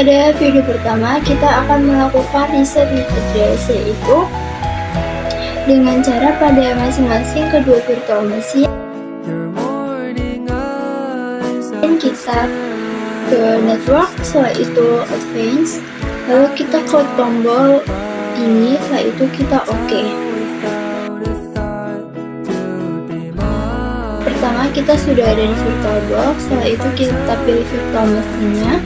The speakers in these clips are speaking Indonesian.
Pada video pertama, kita akan melakukan reset with address, yaitu dengan cara pada masing-masing kedua virtual machine kita ke network, setelah itu advance, lalu kita klik tombol ini, setelah itu kita OK. Pertama kita sudah ada di VirtualBox, setelah itu kita pilih virtual machine-nya,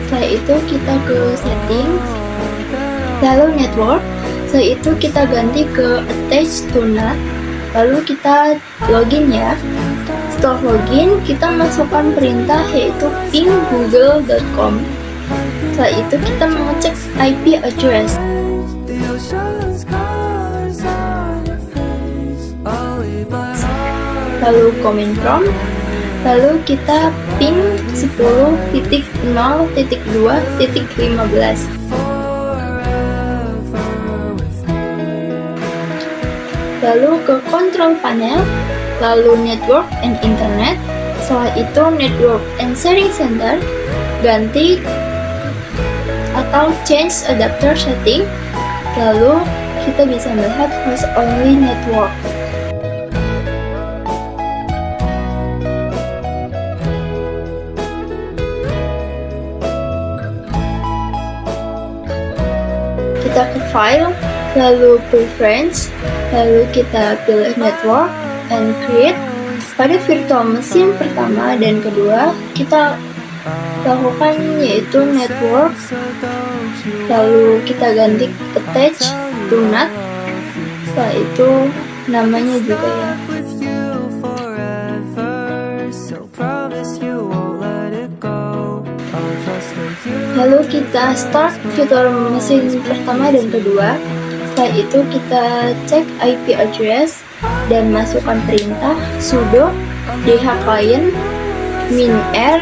setelah itu kita ke setting, lalu network, setelah itu kita ganti ke attach to NAT, lalu kita login ya. Setelah login, kita masukkan perintah yaitu ping google.com. Setelah itu kita mengecek IP address. Lalu command prompt, lalu kita ping 10.0.2.15. Lalu ke control panel, lalu network and internet, setelah itu network and sharing center, ganti atau change adapter setting, lalu kita bisa melihat host only network. Kita ke file, lalu preference, lalu kita pilih network and create. Pada virtual machine pertama dan kedua kita lakukan yaitu network, lalu kita ganti attach to NAT, setelah itu namanya juga ya. Lalu kita start virtual machine pertama dan kedua, setelah itu kita cek IP address dan masukkan perintah sudo dhclient -r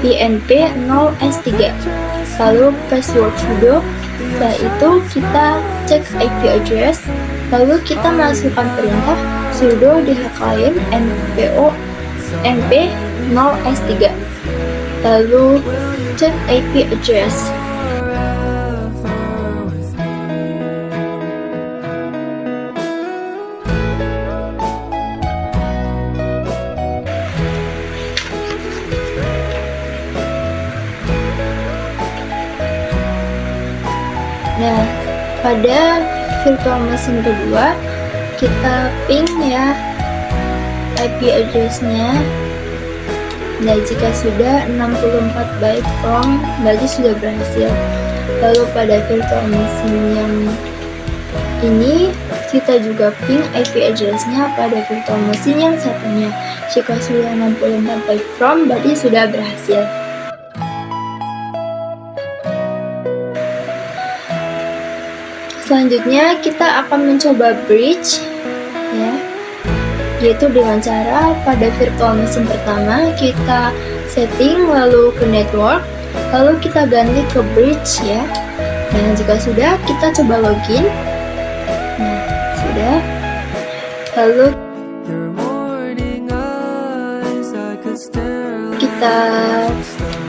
inp 0s3, lalu password sudo. Setelah itu kita cek IP address, lalu kita masukkan perintah sudo dhclient np 0s3, lalu cek IP address. Nah, pada virtual machine kedua kita ping ya IP address-nya. Nah, jika sudah 64 byte from, berarti sudah berhasil. Lalu pada virtual machine yang ini kita juga ping IP address-nya pada virtual machine yang satunya. Jika sudah 64 byte from, berarti sudah berhasil. Selanjutnya kita akan mencoba bridge ya, yaitu dengan cara pada virtual machine pertama kita setting, lalu ke network, lalu kita ganti ke bridge ya. Nah, jika sudah kita coba login. Nah, sudah. Lalu kita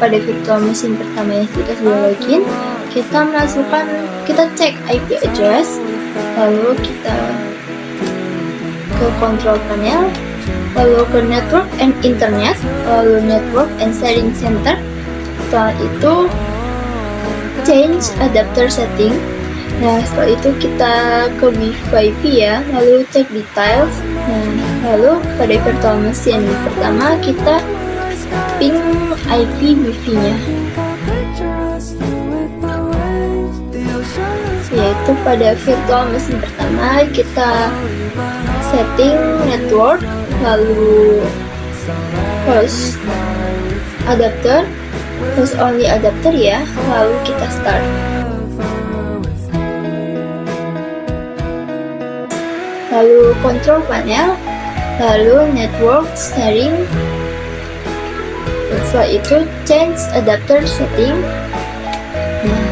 pada virtual machine pertama yang kita sudah login, kita masukkan, kita cek IP address, lalu kita ke control panel, lalu ke network and internet, lalu network and sharing center. Setelah itu change adapter setting. Nah, setelah itu kita ke Wi-Fi ya, lalu cek details. Nah, lalu pada virtual machine pertama kita ping IP Wi-Fi-nya, yaitu pada virtual machine pertama kita setting network, lalu host adapter, host only adapter ya, lalu kita start. Lalu control panel, lalu network sharing, setelah itu change adapter setting. Nah,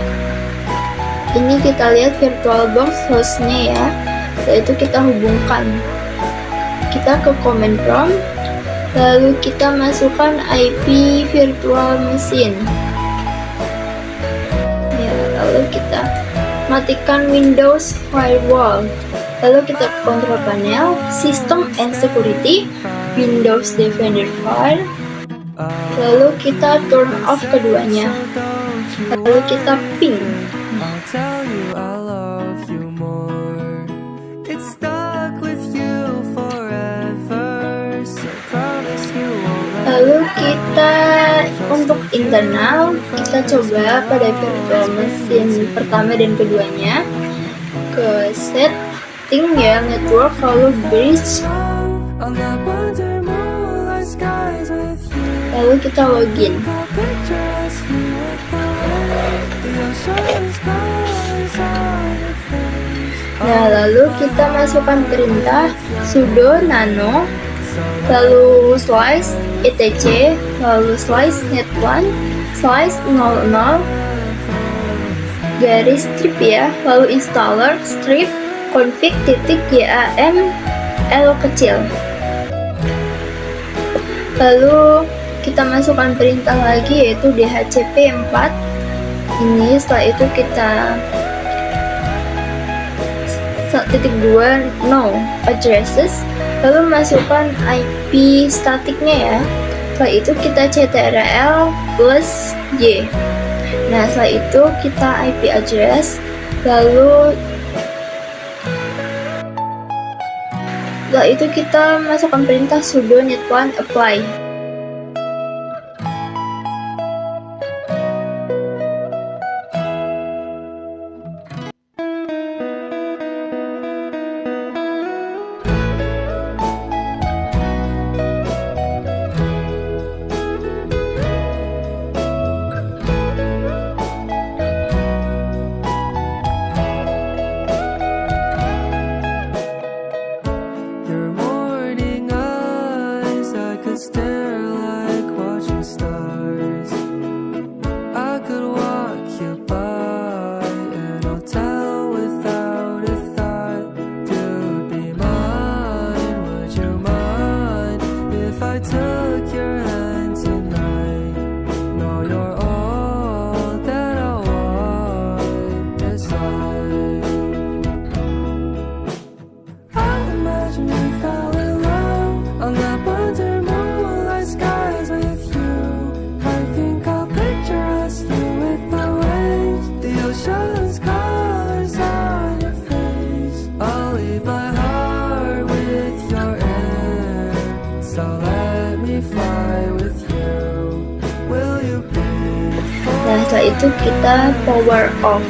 ini kita lihat VirtualBox hostnya ya, setelah itu kita hubungkan, kita ke command prompt, lalu kita masukkan IP virtual machine. lalu kita matikan Windows Firewall, lalu kita kontrol panel, System and Security, Windows Defender File, lalu kita turn off keduanya, lalu kita ping. Lalu kita untuk internal, kita coba pada virtual machine pertama dan keduanya ke setting ya, network, lalu bridge, lalu kita login. Nah, lalu kita masukkan perintah sudo nano, lalu slice etc, lalu slice net1 slice 00 garis strip ya, lalu installer strip config .yam l kecil. Lalu kita masukkan perintah lagi yaitu dhcp4 ini. Setelah itu kita titik 2 no addresses, lalu masukkan IP statiknya ya. Setelah itu kita ctrl plus y. Nah, setelah itu kita IP address, lalu setelah itu kita masukkan perintah sudo net1 apply. Nah, setelah itu kita power off.